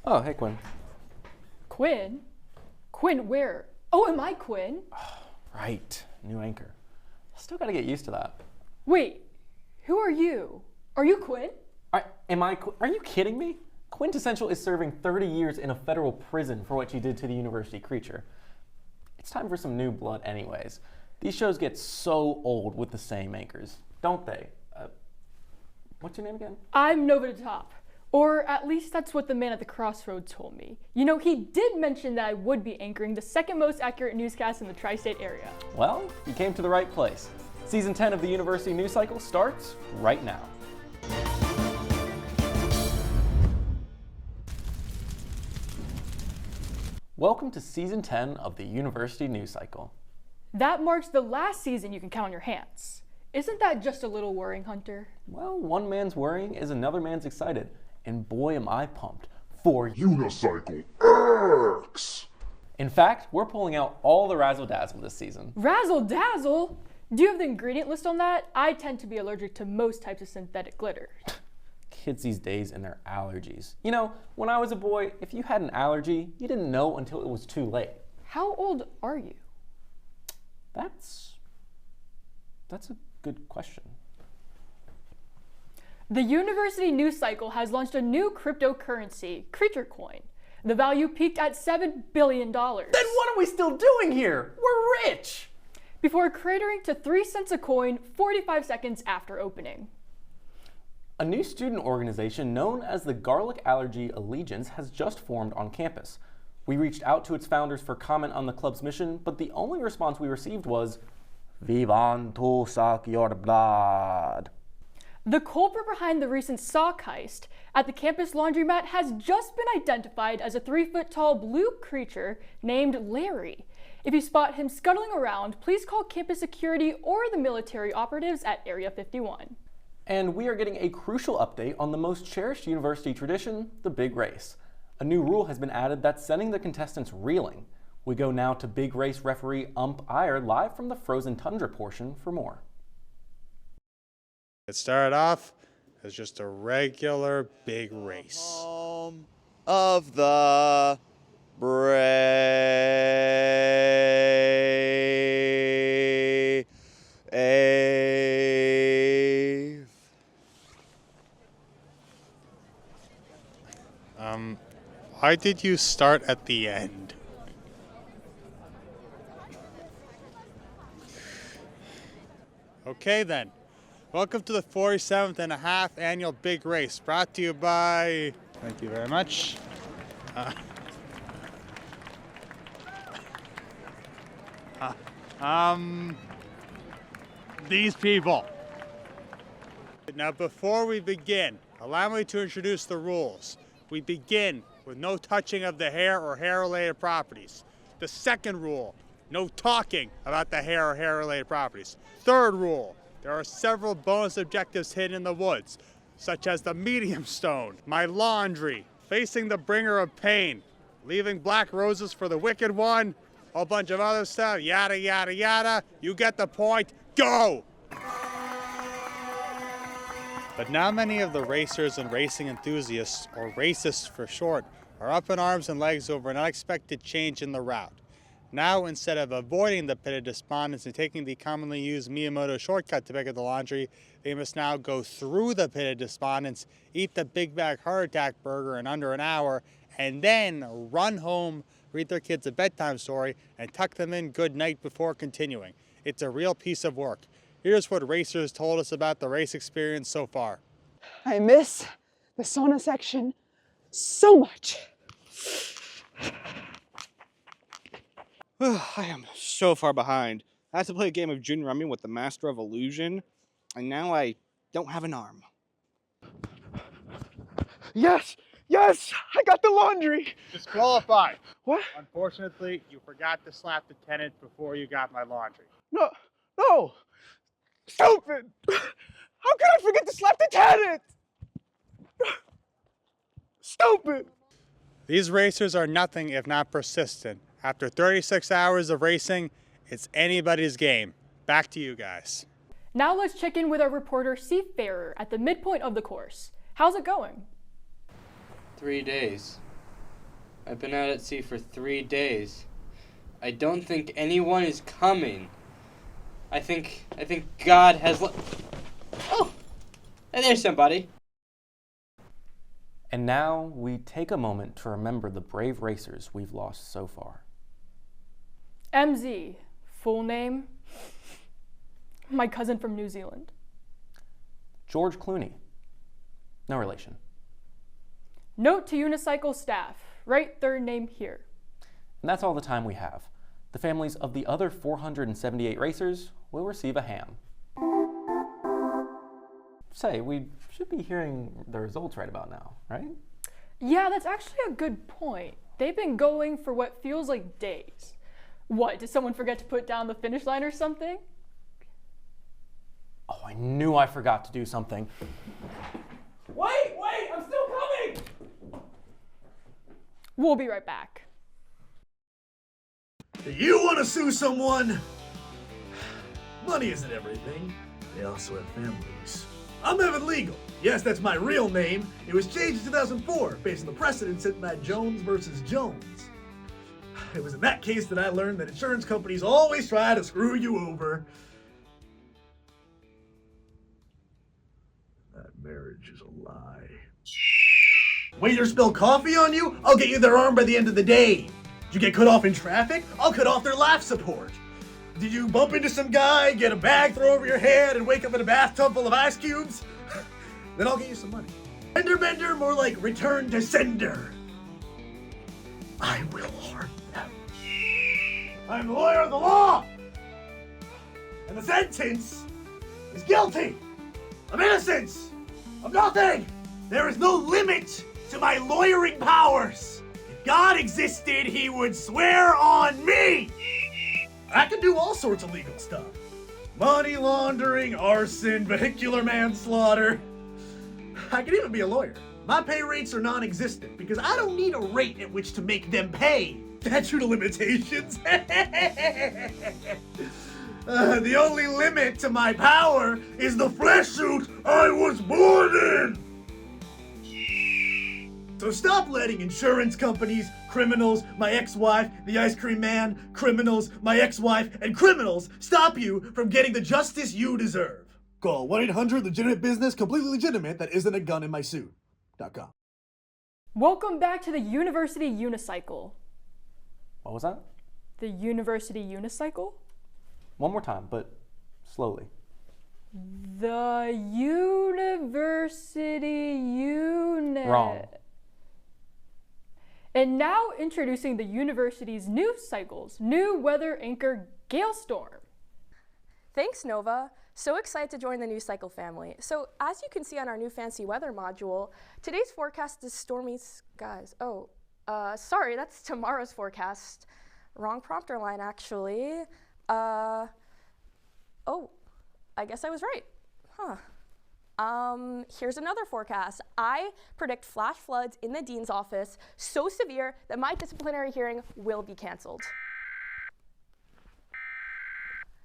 Oh, hey, Quinn. Quinn? Quinn where? Oh, am I Quinn? Right, new anchor. Still gotta get used to that. Wait, who are you? Are you Quinn? Are you kidding me? Quintessential is serving 30 years in a federal prison for what she did to the university creature. It's time for some new blood anyways. These shows get so old with the same anchors, don't they? What's your name again? I'm Nova the Top. Or at least that's what the man at the crossroads told me. You know, he did mention that I would be anchoring the second most accurate newscast in the tri-state area. Well, you came to the right place. Season 10 of the University UniCycle starts right now. Welcome to Season 10 of the University UniCycle. That marks the last season you can count on your hands. Isn't that just a little worrying, Hunter? Well, one man's worrying is another man's excited. And boy am I pumped for UniCycle X! In fact, we're pulling out all the razzle dazzle this season. Razzle dazzle? Do you have the ingredient list on that? I tend to be allergic to most types of synthetic glitter. Kids these days and their allergies. You know, when I was a boy, if you had an allergy, you didn't know until it was too late. How old are you? That's a good question. The University UniCycle has launched a new cryptocurrency, Creature Coin. The value peaked at $7 billion. Then what are we still doing here? We're rich! Before cratering to 3 cents a coin 45 seconds after opening. A new student organization known as the Garlic Allergy Allegiance has just formed on campus. We reached out to its founders for comment on the club's mission, but the only response we received was, "We want to suck your blood." The culprit behind the recent sock heist at the campus laundromat has just been identified as a 3-foot-tall blue creature named Larry. If you spot him scuttling around, please call campus security or the military operatives at Area 51. And we are getting a crucial update on the most cherished university tradition, the big race. A new rule has been added that's sending the contestants reeling. We go now to big race referee Ump Iyer live from the frozen tundra portion for more. It started off as just a regular big race. Home of the brave. Why did you start at the end? Okay then. Welcome to the 47th and a half annual big race, brought to you by, thank you very much, these people. Now before we begin, allow me to introduce the rules. We begin with no touching of the hair or hair-related properties. The second rule, no talking about the hair or hair-related properties. Third rule, there are several bonus objectives hidden in the woods, such as the medium stone, my laundry, facing the bringer of pain, leaving black roses for the wicked one, a whole bunch of other stuff, yada, yada, yada. You get the point, go! But now many of the racers and racing enthusiasts, or racists for short, are up in arms and legs over an unexpected change in the route. Now, instead of avoiding the pit of despondence and taking the commonly used Miyamoto shortcut to pick up the laundry, they must now go through the pit of despondence, eat the Big Mac heart attack burger in under an hour, and then run home, read their kids a bedtime story, and tuck them in good night before continuing. It's a real piece of work. Here's what racers told us about the race experience so far. I miss the sauna section so much. I am so far behind. I had to play a game of Junior Rummy with the Master of Illusion, and now I don't have an arm. Yes, yes, I got the laundry. Disqualified. What? Unfortunately, you forgot to slap the tenant before you got my laundry. No, no. Stupid. How could I forget to slap the tenant? Stupid. These racers are nothing if not persistent. After 36 hours of racing, it's anybody's game. Back to you guys. Now let's check in with our reporter Seafarer at the midpoint of the course. How's it going? 3 days. I've been out at sea for 3 days. I don't think anyone is coming. I think God has Oh! Hey, there's somebody. And now we take a moment to remember the brave racers we've lost so far. MZ, full name, my cousin from New Zealand. George Clooney, no relation. Note to UniCycle staff, write third name here. And that's all the time we have. The families of the other 478 racers will receive a ham. Say, we should be hearing the results right about now, right? Yeah, that's actually a good point. They've been going for what feels like days. What, did someone forget to put down the finish line or something? Oh, I knew I forgot to do something. Wait, I'm still coming! We'll be right back. Do you want to sue someone? Money isn't everything. They also have families. I'm Evan Legal. Yes, that's my real name. It was changed in 2004 based on the precedent set by Jones versus Jones. It was in that case that I learned that insurance companies always try to screw you over. That marriage is a lie. Waiter spill coffee on you? I'll get you their arm by the end of the day. Did you get cut off in traffic? I'll cut off their life support. Did you bump into some guy, get a bag thrown over your head, and wake up in a bathtub full of ice cubes? Then I'll get you some money. Fender bender, more like return to sender. I will harm them. I'm the lawyer of the law! And the sentence is guilty of innocence, of nothing! There is no limit to my lawyering powers. If God existed, he would swear on me! I can do all sorts of legal stuff. Money laundering, arson, vehicular manslaughter. I can even be a lawyer. My pay rates are non-existent because I don't need a rate at which to make them pay. Statute of limitations. The only limit to my power is the flesh suit I was born in. So stop letting insurance companies, criminals, my ex-wife, the ice cream man, criminals, my ex-wife, and criminals stop you from getting the justice you deserve. Call 1-800 legitimate business, completely legitimate, that isn't a gun in my suit.com. Welcome back to the University UniCycle. What was that? The University UniCycle? One more time, but slowly. The University Unit. Wrong. And now introducing the university's news cycles, new weather anchor Galestorm. Thanks, Nova. So excited to join the UniCycle family. So as you can see on our new fancy weather module, today's forecast is stormy skies. Sorry, that's tomorrow's forecast. Wrong prompter line, actually. I guess I was right. Here's another forecast. I predict flash floods in the dean's office so severe that my disciplinary hearing will be canceled.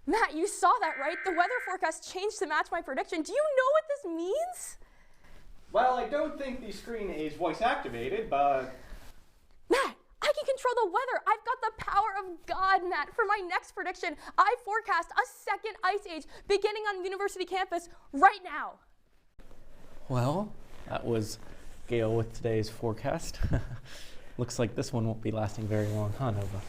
Matt, you saw that, right? The weather forecast changed to match my prediction. Do you know what this means? Well, I don't think the screen is voice activated, but... Matt, I can control the weather. I've got the power of God, Matt. For my next prediction, I forecast a second ice age beginning on university campus right now. Well, that was Gail with today's forecast. Looks like this one won't be lasting very long, huh, Nova?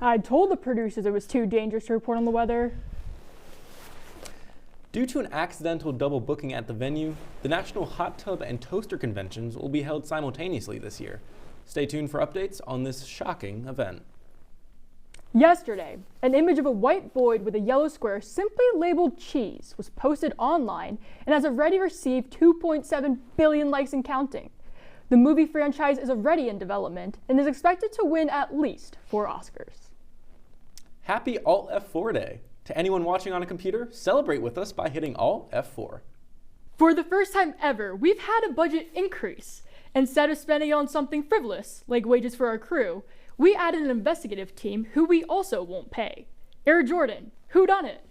I told the producers it was too dangerous to report on the weather. Due to an accidental double booking at the venue, the National Hot Tub and Toaster Conventions will be held simultaneously this year. Stay tuned for updates on this shocking event. Yesterday, an image of a white void with a yellow square simply labeled cheese was posted online and has already received 2.7 billion likes and counting. The movie franchise is already in development and is expected to win at least 4 Oscars. Happy Alt F4 Day! To anyone watching on a computer, celebrate with us by hitting Alt F4. For the first time ever, we've had a budget increase. Instead of spending it on something frivolous, like wages for our crew, we added an investigative team who we also won't pay. Air Jordan, who done it?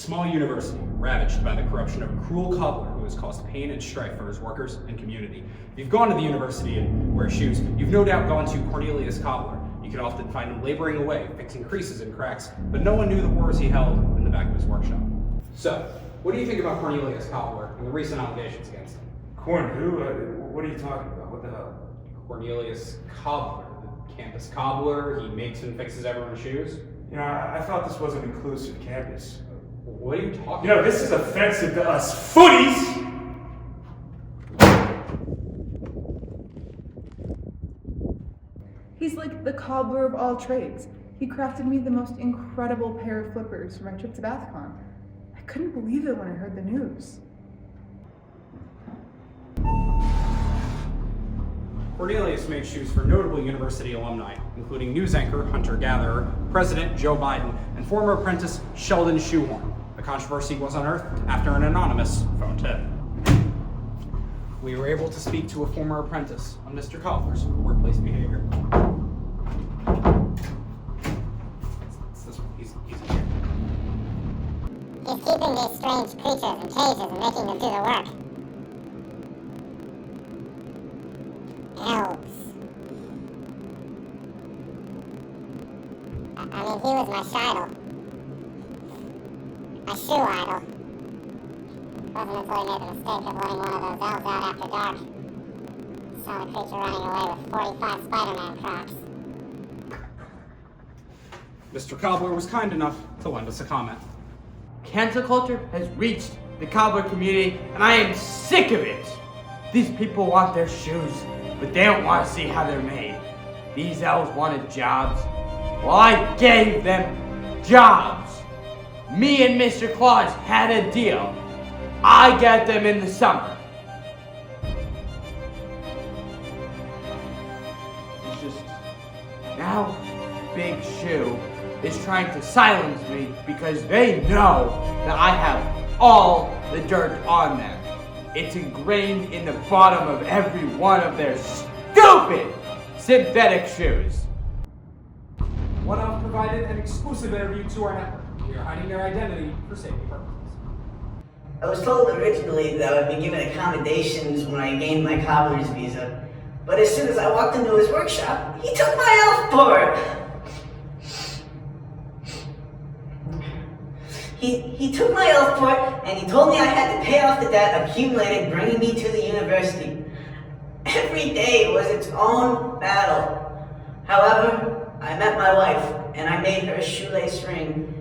small university ravaged by the corruption of a cruel cobbler who has caused pain and strife for his workers and community. If you've gone to the university and wear shoes, you've no doubt gone to Cornelius Cobbler. You can often find him laboring away, fixing creases and cracks, but no one knew the horrors he held in the back of his workshop. So, what do you think about Cornelius Cobbler and the recent allegations against him? Corn who? What are you talking about? What the hell? Cornelius Cobbler, the campus cobbler. He makes and fixes everyone's shoes. You know, I thought this was an inclusive campus. What are you talking about? You know, this is offensive to us footies! He's like the cobbler of all trades. He crafted me the most incredible pair of flippers for my trip to BathCon. I couldn't believe it when I heard the news. Cornelius made shoes for notable university alumni, including news anchor Hunter Gatherer, President Joe Biden, and former apprentice Sheldon Shoehorn. The controversy was unearthed after an anonymous phone tip. We were able to speak to a former apprentice on Mr. Cobbler's workplace behavior. It's this one. He's here. He's keeping these strange creatures in cages and making them do the work. Elves. I mean, he was my shidle. My shoe idol. Wasn't until he made the mistake of letting one of those elves out after dark. Saw the creature running away with 45 Spider-Man Crocs. Mr. Cobbler was kind enough to lend us a comment. Cancel culture has reached the cobbler community, and I am sick of it. These people want their shoes, but they don't want to see how they're made. These elves wanted jobs. Well, I gave them jobs. Me and Mr. Claus had a deal. I get them in the summer. It's just, now Big Shoe is trying to silence me because they know that I have all the dirt on them. It's ingrained in the bottom of every one of their stupid synthetic shoes. One Elf provided an exclusive interview to our network. We are hiding their identity for safety purposes. I was told originally that I would be given accommodations when I gained my cobbler's visa, but as soon as I walked into his workshop, he took my elf board! He took my elf board and he told me I had to pay off the debt accumulated bringing me to the university. Every day was its own battle. However, I met my wife and I made her a shoelace ring.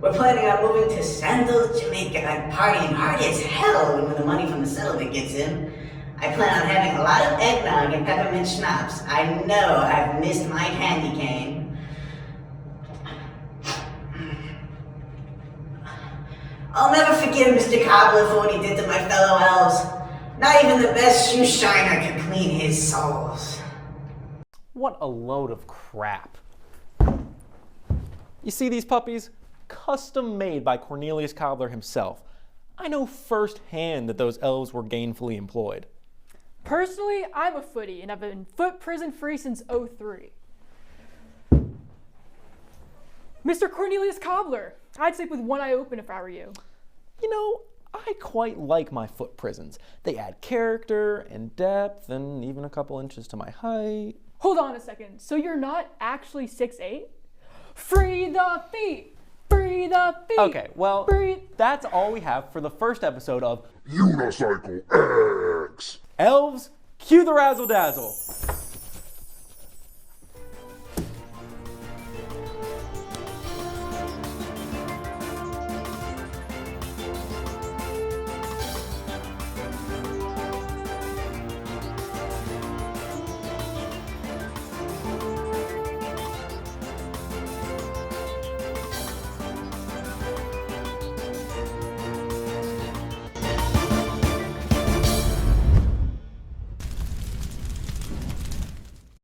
We're planning on moving to Sandals, Jamaica, and partying hard as hell when the money from the settlement gets in. I plan on having a lot of eggnog and peppermint schnapps. I know I've missed my candy cane. I'll never forgive Mr. Cobbler for what he did to my fellow elves. Not even the best shoe shiner can clean his soles. What a load of crap. You see these puppies? Custom made by Cornelius Cobbler himself. I know firsthand that those elves were gainfully employed. Personally, I'm a footie and I've been foot prison free since '03. Mr. Cornelius Cobbler, I'd sleep with one eye open if I were you. You know, I quite like my foot prisons. They add character and depth and even a couple inches to my height. Hold on a second, so you're not actually 6'8"? Free the feet! Free the feet! Okay, well, that's all we have for the first episode of UniCycle X. Elves, cue the razzle dazzle.